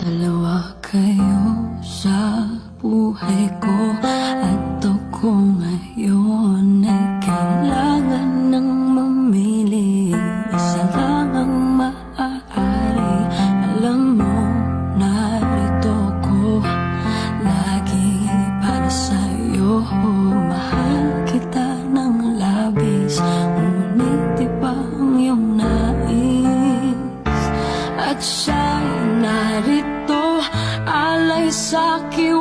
Dalawa kayo sa buhay ko at ako ngayon ay kailangan ng mamili. Isa lang ang maaari. Alam mo, narito ko lagi para sa'yo. Mahal kita ng labis, ngunit iba ang iyong nais. At siya'y narito, alay sa'kin